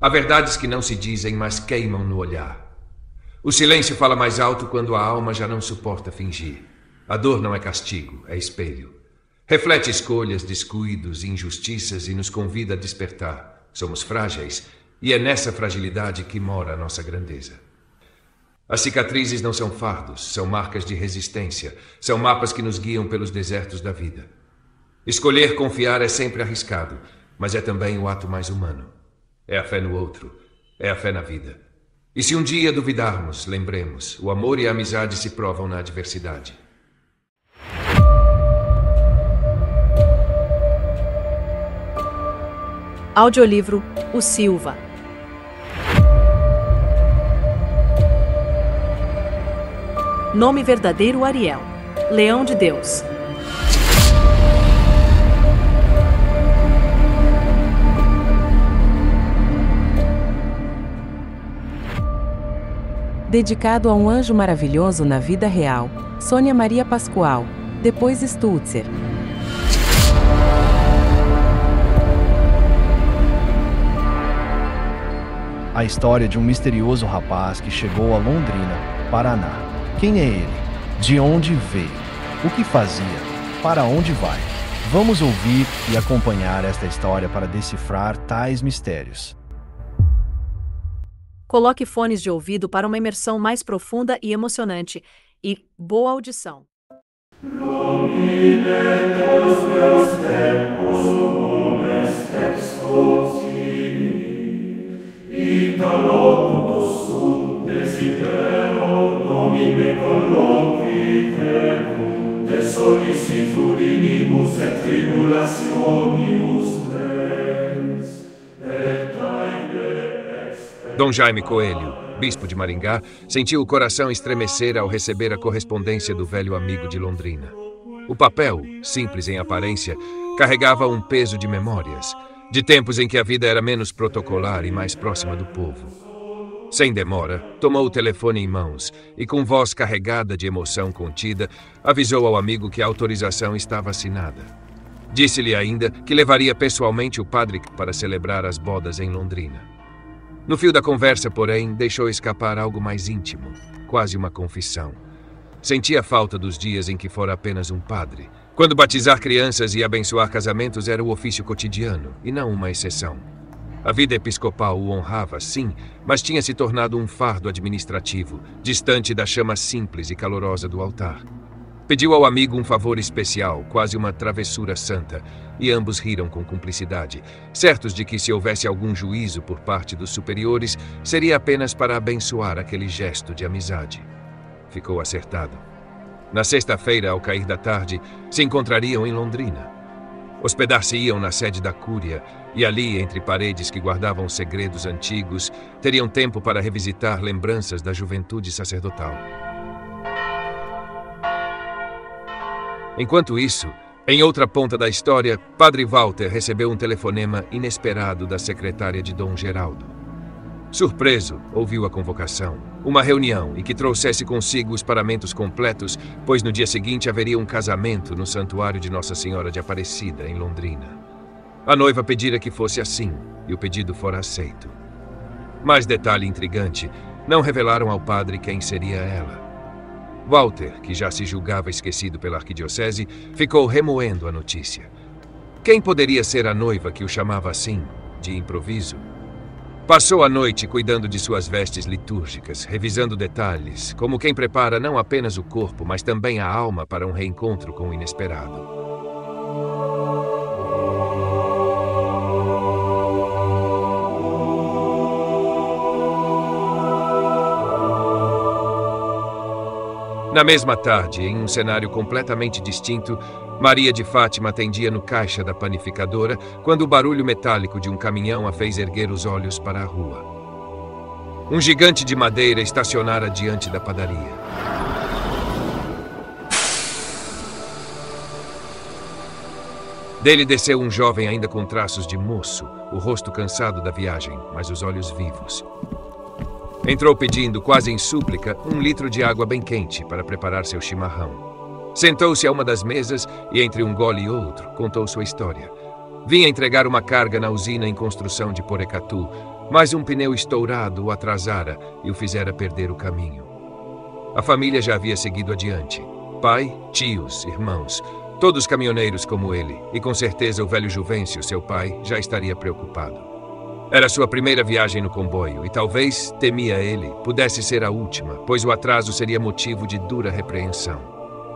Há verdades que não se dizem, mas queimam no olhar. O silêncio fala mais alto quando a alma já não suporta fingir. A dor não é castigo, é espelho. Reflete escolhas, descuidos, injustiças e nos convida a despertar. Somos frágeis e é nessa fragilidade que mora a nossa grandeza. As cicatrizes não são fardos, são marcas de resistência. São mapas que nos guiam pelos desertos da vida. Escolher confiar é sempre arriscado, mas é também o ato mais humano. É a fé no outro, é a fé na vida. E se um dia duvidarmos, lembremos, o amor e a amizade se provam na adversidade. Audiolivro O Silva. Nome verdadeiro Ariel. Leão de Deus. Dedicado a um anjo maravilhoso na vida real, Sônia Maria Pascoal, depois Stutzer. A história de um misterioso rapaz que chegou a Londrina, Paraná. Quem é ele? De onde veio? O que fazia? Para onde vai? Vamos ouvir e acompanhar esta história para decifrar tais mistérios. Coloque fones de ouvido para uma imersão mais profunda e emocionante. E boa audição. Dom Jaime Coelho, bispo de Maringá, sentiu o coração estremecer ao receber a correspondência do velho amigo de Londrina. O papel, simples em aparência, carregava um peso de memórias, de tempos em que a vida era menos protocolar e mais próxima do povo. Sem demora, tomou o telefone em mãos e, com voz carregada de emoção contida, avisou ao amigo que a autorização estava assinada. Disse-lhe ainda que levaria pessoalmente o padre para celebrar as bodas em Londrina. No fio da conversa, porém, deixou escapar algo mais íntimo, quase uma confissão. Sentia falta dos dias em que fora apenas um padre, quando batizar crianças e abençoar casamentos era o ofício cotidiano, e não uma exceção. A vida episcopal o honrava, sim, mas tinha se tornado um fardo administrativo, distante da chama simples e calorosa do altar. Pediu ao amigo um favor especial, quase uma travessura santa, e ambos riram com cumplicidade, certos de que se houvesse algum juízo por parte dos superiores, seria apenas para abençoar aquele gesto de amizade. Ficou acertado. Na sexta-feira, ao cair da tarde, se encontrariam em Londrina. Hospedar-se-iam na sede da Cúria, e ali, entre paredes que guardavam segredos antigos, teriam tempo para revisitar lembranças da juventude sacerdotal. Enquanto isso, em outra ponta da história, Padre Walter recebeu um telefonema inesperado da secretária de Dom Geraldo. Surpreso, ouviu a convocação, uma reunião e que trouxesse consigo os paramentos completos, pois no dia seguinte haveria um casamento no santuário de Nossa Senhora de Aparecida, em Londrina. A noiva pedira que fosse assim, e o pedido fora aceito. Mais detalhe intrigante, não revelaram ao padre quem seria ela. Walter, que já se julgava esquecido pela arquidiocese, ficou remoendo a notícia. Quem poderia ser a noiva que o chamava assim, de improviso? Passou a noite cuidando de suas vestes litúrgicas, revisando detalhes, como quem prepara não apenas o corpo, mas também a alma para um reencontro com o inesperado. Na mesma tarde, em um cenário completamente distinto, Maria de Fátima atendia no caixa da panificadora quando o barulho metálico de um caminhão a fez erguer os olhos para a rua. Um gigante de madeira estacionara diante da padaria. Dele desceu um jovem ainda com traços de moço, o rosto cansado da viagem, mas os olhos vivos. Entrou pedindo, quase em súplica, 1 litro de água bem quente para preparar seu chimarrão. Sentou-se a uma das mesas e, entre um gole e outro, contou sua história. Vinha entregar uma carga na usina em construção de Porecatu, Mas um pneu estourado o atrasara e o fizera perder o caminho. A família já havia seguido adiante. Pai, tios, irmãos, todos caminhoneiros como ele, e com certeza o velho Juvencio, seu pai, já estaria preocupado. Era sua primeira viagem no comboio e talvez, temia ele, pudesse ser a última, pois o atraso seria motivo de dura repreensão.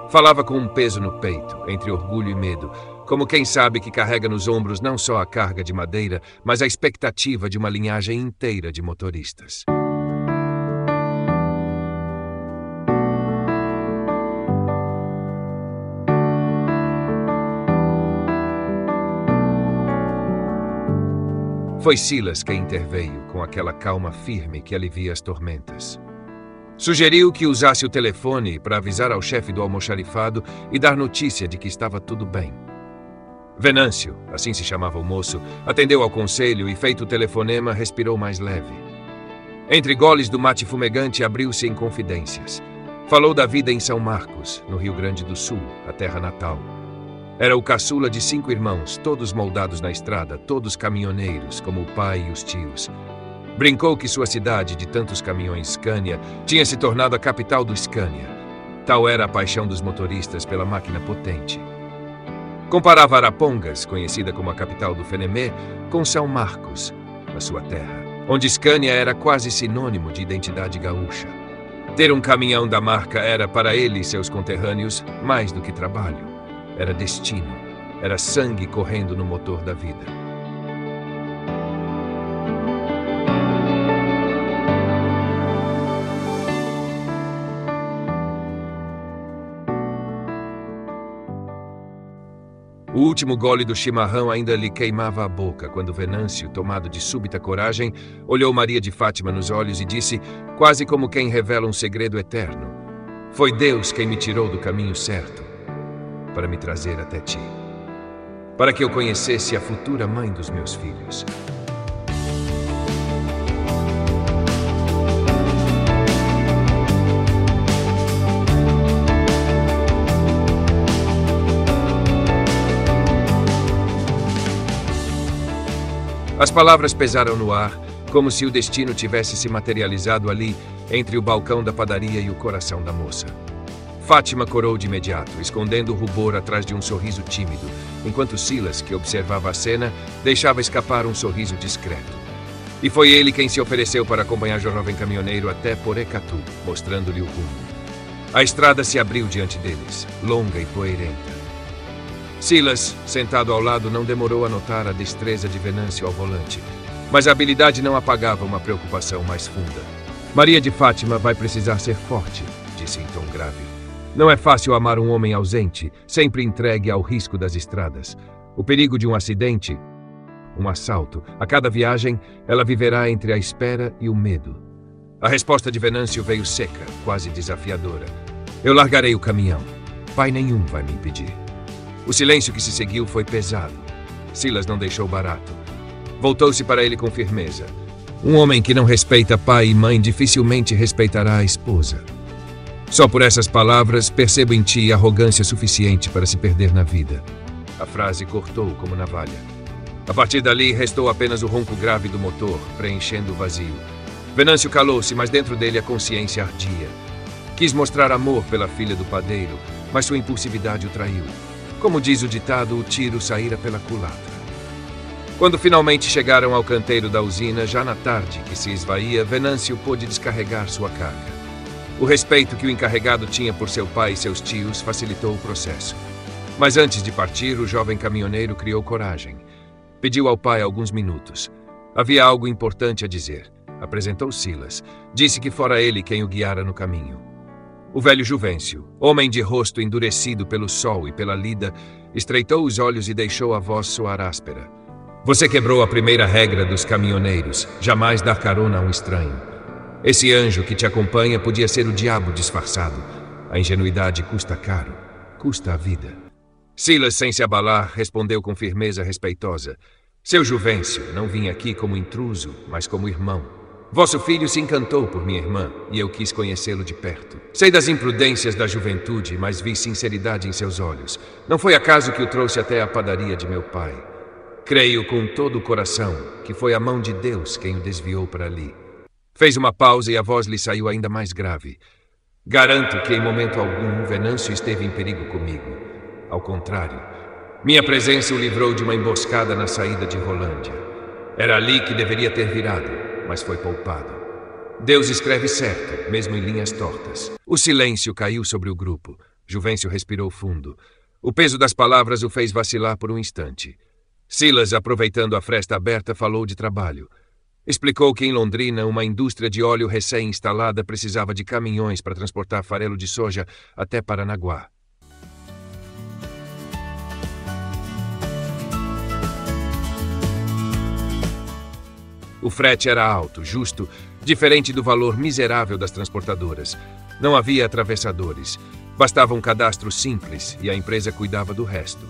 Falava com um peso no peito, entre orgulho e medo, como quem sabe que carrega nos ombros não só a carga de madeira, mas a expectativa de uma linhagem inteira de motoristas. Foi Silas quem interveio, com aquela calma firme que alivia as tormentas. Sugeriu que usasse o telefone para avisar ao chefe do almoxarifado e dar notícia de que estava tudo bem. Venâncio, assim se chamava o moço, atendeu ao conselho e, feito o telefonema, respirou mais leve. Entre goles do mate fumegante, abriu-se em confidências. Falou da vida em São Marcos, no Rio Grande do Sul, a terra natal. Era o caçula de 5 irmãos, todos moldados na estrada, todos caminhoneiros, como o pai e os tios. Brincou que sua cidade, de tantos caminhões Scania, tinha se tornado a capital do Scania. Tal era a paixão dos motoristas pela máquina potente. Comparava Arapongas, conhecida como a capital do Fenemê, com São Marcos, a sua terra, onde Scania era quase sinônimo de identidade gaúcha. Ter um caminhão da marca era, para ele e seus conterrâneos, mais do que trabalho. Era destino. Era sangue correndo no motor da vida. O último gole do chimarrão ainda lhe queimava a boca quando Venâncio, tomado de súbita coragem, olhou Maria de Fátima nos olhos e disse, quase como quem revela um segredo eterno: "Foi Deus quem me tirou do caminho certo para me trazer até ti, para que eu conhecesse a futura mãe dos meus filhos." As palavras pesaram no ar, como se o destino tivesse se materializado ali, entre o balcão da padaria e o coração da moça. Fátima corou de imediato, escondendo o rubor atrás de um sorriso tímido, enquanto Silas, que observava a cena, deixava escapar um sorriso discreto. E foi ele quem se ofereceu para acompanhar o jovem caminhoneiro até Porecatu, mostrando-lhe o rumo. A estrada se abriu diante deles, longa e poeirenta. Silas, sentado ao lado, não demorou a notar a destreza de Venâncio ao volante, mas a habilidade não apagava uma preocupação mais funda. Maria de Fátima vai precisar ser forte, disse em tom grave. Não é fácil amar um homem ausente, sempre entregue ao risco das estradas. O perigo de um acidente, um assalto. A cada viagem, ela viverá entre a espera e o medo. A resposta de Venâncio veio seca, quase desafiadora. Eu largarei o caminhão. Pai nenhum vai me impedir. O silêncio que se seguiu foi pesado. Silas não deixou barato. Voltou-se para ele com firmeza. Um homem que não respeita pai e mãe dificilmente respeitará a esposa. Só por essas palavras percebo em ti arrogância suficiente para se perder na vida. A frase cortou como navalha. A partir dali, restou apenas o ronco grave do motor, preenchendo o vazio. Venâncio calou-se, mas dentro dele a consciência ardia. Quis mostrar amor pela filha do padeiro, mas sua impulsividade o traiu. Como diz o ditado, o tiro saíra pela culatra. Quando finalmente chegaram ao canteiro da usina, já na tarde que se esvaía, Venâncio pôde descarregar sua carga. O respeito que o encarregado tinha por seu pai e seus tios facilitou o processo. Mas antes de partir, o jovem caminhoneiro criou coragem. Pediu ao pai alguns minutos. Havia algo importante a dizer. Apresentou Silas. Disse que fora ele quem o guiara no caminho. O velho Juvencio, homem de rosto endurecido pelo sol e pela lida, estreitou os olhos e deixou a voz soar áspera. Você quebrou a primeira regra dos caminhoneiros, jamais dar carona a um estranho. Esse anjo que te acompanha podia ser o diabo disfarçado. A ingenuidade custa caro, custa a vida. Silas, sem se abalar, respondeu com firmeza respeitosa. Seu Juvencio, não vim aqui como intruso, mas como irmão. Vosso filho se encantou por minha irmã, e eu quis conhecê-lo de perto. Sei das imprudências da juventude, mas vi sinceridade em seus olhos. Não foi acaso que o trouxe até a padaria de meu pai. Creio com todo o coração que foi a mão de Deus quem o desviou para ali. Fez uma pausa e a voz lhe saiu ainda mais grave. Garanto que em momento algum Venâncio esteve em perigo comigo. Ao contrário, minha presença o livrou de uma emboscada na saída de Rolândia. Era ali que deveria ter virado, mas foi poupado. Deus escreve certo, mesmo em linhas tortas. O silêncio caiu sobre o grupo. Juvencio respirou fundo. O peso das palavras o fez vacilar por um instante. Silas, aproveitando a fresta aberta, falou de trabalho. Explicou que em Londrina uma indústria de óleo recém-instalada precisava de caminhões para transportar farelo de soja até Paranaguá. O frete era alto, justo, diferente do valor miserável das transportadoras. Não havia atravessadores. Bastava um cadastro simples e a empresa cuidava do resto.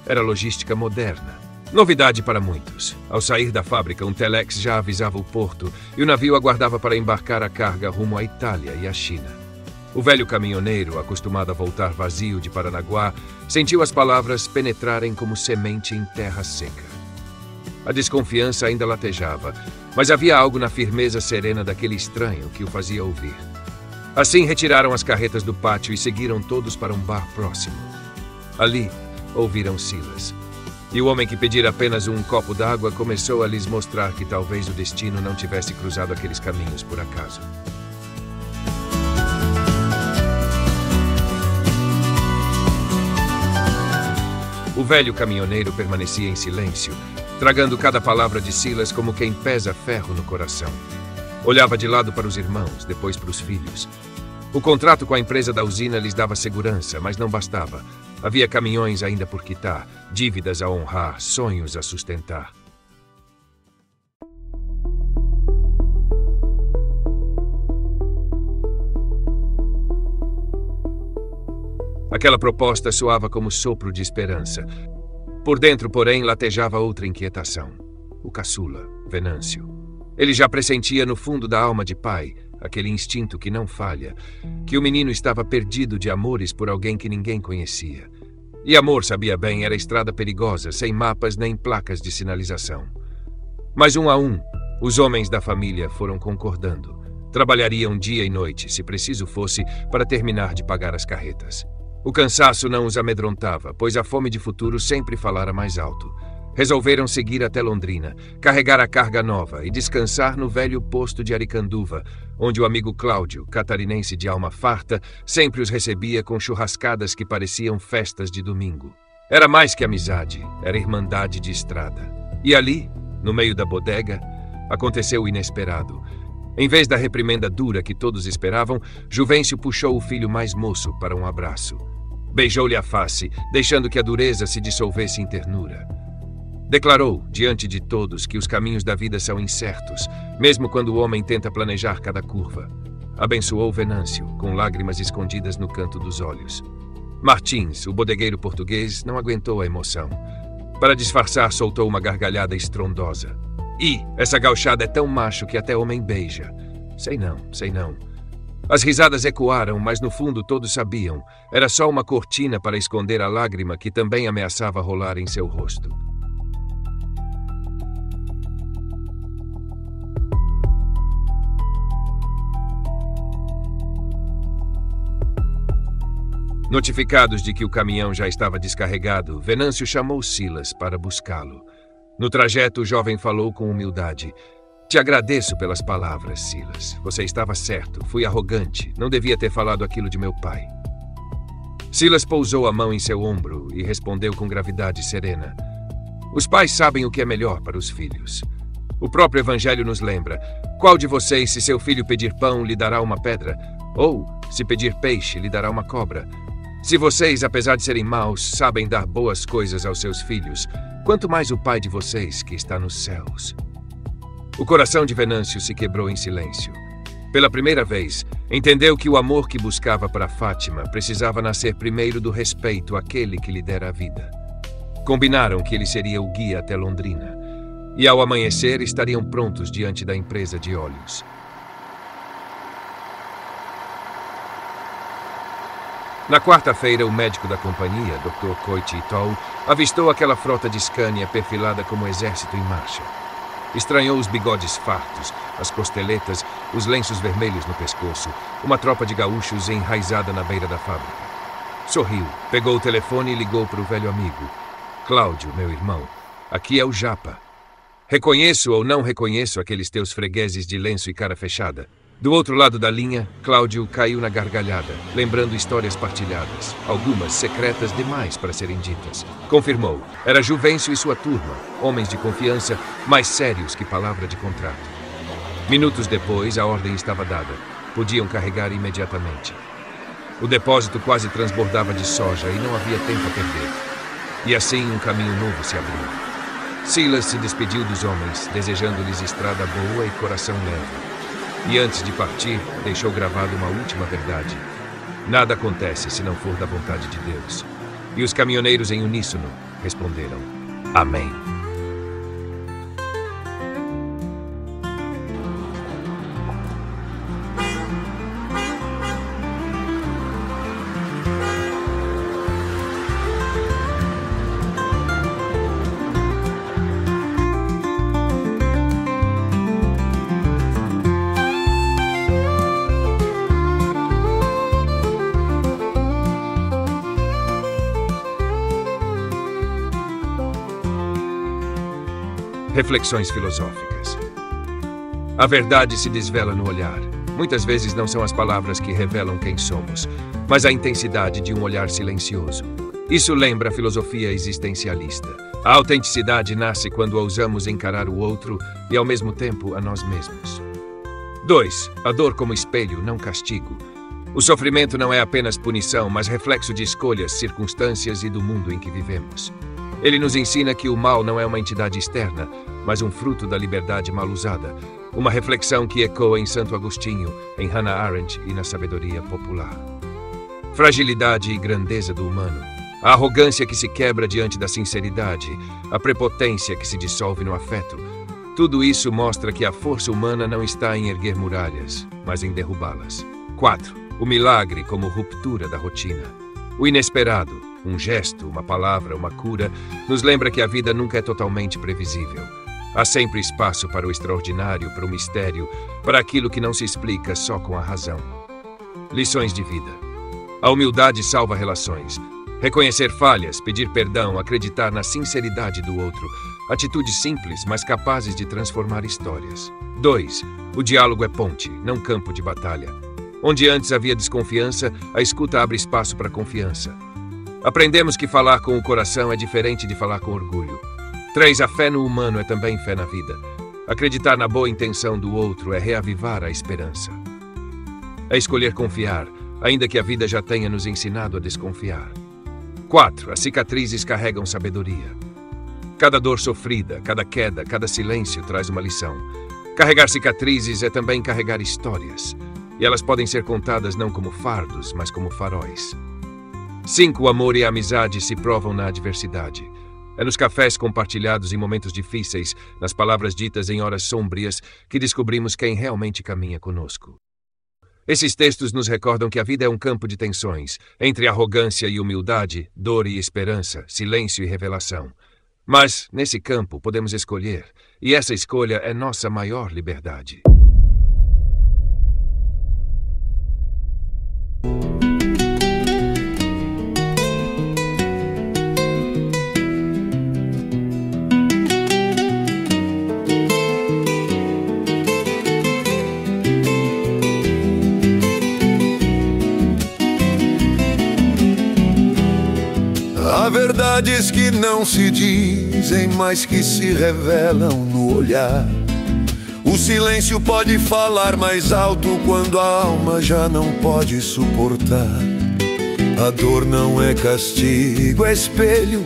Era logística moderna. Novidade para muitos. Ao sair da fábrica, um telex já avisava o porto e o navio aguardava para embarcar a carga rumo à Itália e à China. O velho caminhoneiro, acostumado a voltar vazio de Paranaguá, sentiu as palavras penetrarem como semente em terra seca. A desconfiança ainda latejava, mas havia algo na firmeza serena daquele estranho que o fazia ouvir. Assim retiraram as carretas do pátio e seguiram todos para um bar próximo. Ali, ouviram Silas. E o homem que pedira apenas um copo d'água começou a lhes mostrar que talvez o destino não tivesse cruzado aqueles caminhos por acaso. O velho caminhoneiro permanecia em silêncio, tragando cada palavra de Silas como quem pesa ferro no coração. Olhava de lado para os irmãos, depois para os filhos. O contrato com a empresa da usina lhes dava segurança, mas não bastava. Havia caminhões ainda por quitar, dívidas a honrar, sonhos a sustentar. Aquela proposta soava como sopro de esperança. Por dentro, porém, latejava outra inquietação. O caçula, Venâncio. Ele já pressentia no fundo da alma de pai, aquele instinto que não falha, que o menino estava perdido de amores por alguém que ninguém conhecia. E amor, sabia bem, era estrada perigosa, sem mapas nem placas de sinalização. Mas um a um, os homens da família foram concordando. Trabalhariam dia e noite, se preciso fosse, para terminar de pagar as carretas. O cansaço não os amedrontava, pois a fome de futuro sempre falara mais alto. Resolveram seguir até Londrina, carregar a carga nova e descansar no velho posto de Aricanduva, onde o amigo Cláudio, catarinense de alma farta, sempre os recebia com churrascadas que pareciam festas de domingo. Era mais que amizade, era irmandade de estrada. E ali, no meio da bodega, aconteceu o inesperado. Em vez da reprimenda dura que todos esperavam, Juvencio puxou o filho mais moço para um abraço. Beijou-lhe a face, deixando que a dureza se dissolvesse em ternura. Declarou, diante de todos, que os caminhos da vida são incertos, mesmo quando o homem tenta planejar cada curva. Abençoou Venâncio, com lágrimas escondidas no canto dos olhos. Martins, o bodegueiro português, não aguentou a emoção. Para disfarçar, soltou uma gargalhada estrondosa. Essa gauchada é tão macho que até homem beija. Sei não. As risadas ecoaram, mas no fundo todos sabiam. Era só uma cortina para esconder a lágrima que também ameaçava rolar em seu rosto. Notificados de que o caminhão já estava descarregado, Venâncio chamou Silas para buscá-lo. No trajeto, o jovem falou com humildade. Te agradeço pelas palavras, Silas. Você estava certo. Fui arrogante. Não devia ter falado aquilo de meu pai. Silas pousou a mão em seu ombro e respondeu com gravidade serena. Os pais sabem o que é melhor para os filhos. O próprio Evangelho nos lembra. Qual de vocês, se seu filho pedir pão, lhe dará uma pedra? Ou, se pedir peixe, lhe dará uma cobra? Se vocês, apesar de serem maus, sabem dar boas coisas aos seus filhos, quanto mais o Pai de vocês que está nos céus. O coração de Venâncio se quebrou em silêncio. Pela primeira vez, entendeu que o amor que buscava para Fátima precisava nascer primeiro do respeito àquele que lhe dera a vida. Combinaram que ele seria o guia até Londrina, e ao amanhecer estariam prontos diante da empresa de óleos. Na quarta-feira, o médico da companhia, Dr. Koichi Ito, avistou aquela frota de Scania perfilada como exército em marcha. Estranhou os bigodes fartos, as costeletas, os lenços vermelhos no pescoço, uma tropa de gaúchos enraizada na beira da fábrica. Sorriu, pegou o telefone e ligou para o velho amigo. Cláudio, meu irmão, aqui é o Japa. Reconheço ou não reconheço aqueles teus fregueses de lenço e cara fechada? Do outro lado da linha, Cláudio caiu na gargalhada, lembrando histórias partilhadas, algumas secretas demais para serem ditas. Confirmou, era Juvencio e sua turma, homens de confiança, mais sérios que palavra de contrato. Minutos depois, a ordem estava dada. Podiam carregar imediatamente. O depósito quase transbordava de soja e não havia tempo a perder. E assim um caminho novo se abriu. Silas se despediu dos homens, desejando-lhes estrada boa e coração leve. E antes de partir, deixou gravado uma última verdade. Nada acontece se não for da vontade de Deus. E os caminhoneiros em uníssono responderam: Amém. Reflexões filosóficas. A verdade se desvela no olhar. Muitas vezes não são as palavras que revelam quem somos, mas a intensidade de um olhar silencioso. Isso lembra a filosofia existencialista. A autenticidade nasce quando ousamos encarar o outro e, ao mesmo tempo, a nós mesmos. 2. A dor como espelho, não castigo. O sofrimento não é apenas punição, mas reflexo de escolhas, circunstâncias e do mundo em que vivemos. Ele nos ensina que o mal não é uma entidade externa, mas um fruto da liberdade mal usada. Uma reflexão que ecoa em Santo Agostinho, em Hannah Arendt e na sabedoria popular. Fragilidade e grandeza do humano. A arrogância que se quebra diante da sinceridade. A prepotência que se dissolve no afeto. Tudo isso mostra que a força humana não está em erguer muralhas, mas em derrubá-las. 4. O milagre como ruptura da rotina. O inesperado. Um gesto, uma palavra, uma cura, nos lembra que a vida nunca é totalmente previsível. Há sempre espaço para o extraordinário, para o mistério, para aquilo que não se explica só com a razão. Lições de vida. A humildade salva relações. Reconhecer falhas, pedir perdão, acreditar na sinceridade do outro. Atitudes simples, mas capazes de transformar histórias. 2. O diálogo é ponte, não campo de batalha. Onde antes havia desconfiança, a escuta abre espaço para confiança. Aprendemos que falar com o coração é diferente de falar com orgulho. 3. A fé no humano é também fé na vida. Acreditar na boa intenção do outro é reavivar a esperança. É escolher confiar, ainda que a vida já tenha nos ensinado a desconfiar. 4. As cicatrizes carregam sabedoria. Cada dor sofrida, cada queda, cada silêncio traz uma lição. Carregar cicatrizes é também carregar histórias. E elas podem ser contadas não como fardos, mas como faróis. 5. O amor e a amizade se provam na adversidade. É nos cafés compartilhados em momentos difíceis, nas palavras ditas em horas sombrias, que descobrimos quem realmente caminha conosco. Esses textos nos recordam que a vida é um campo de tensões, entre arrogância e humildade, dor e esperança, silêncio e revelação. Mas, nesse campo, podemos escolher, e essa escolha é nossa maior liberdade. Há verdades que não se dizem, mas que se revelam no olhar. O silêncio pode falar mais alto quando a alma já não pode suportar. A dor não é castigo, é espelho.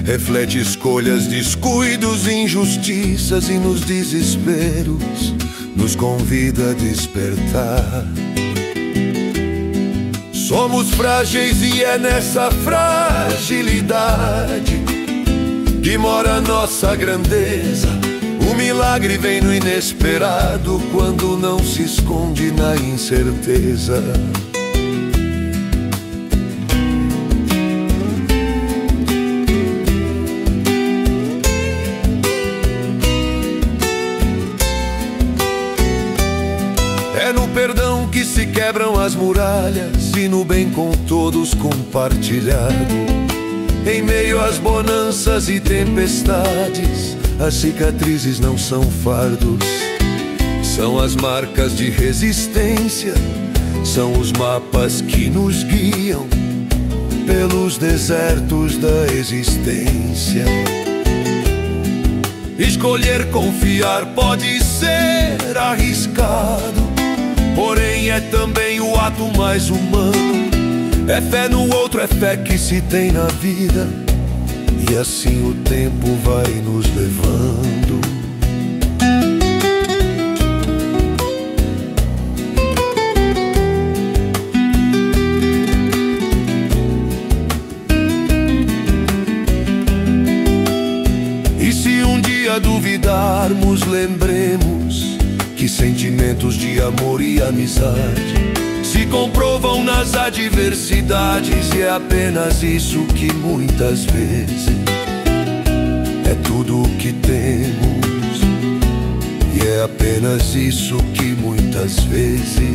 Reflete escolhas, descuidos, injustiças e nos desesperos nos convida a despertar. Somos frágeis e é nessa fragilidade que mora nossa grandeza. O milagre vem no inesperado, quando não se esconde na incerteza. se quebram as muralhas e no bem com todos compartilhado. Em meio às bonanças e tempestades, as cicatrizes não são fardos, são as marcas de resistência, são os mapas que nos guiam pelos desertos da existência. Escolher confiar pode ser arriscado, porém é também o ato mais humano. É fé no outro, é fé que se tem na vida, e assim o tempo vai nos levando. E se um dia duvidarmos, lembremos que sentimentos de amor e amizade se comprovam nas adversidades, e é apenas isso que muitas vezes é tudo o que temos, e é apenas isso que muitas vezes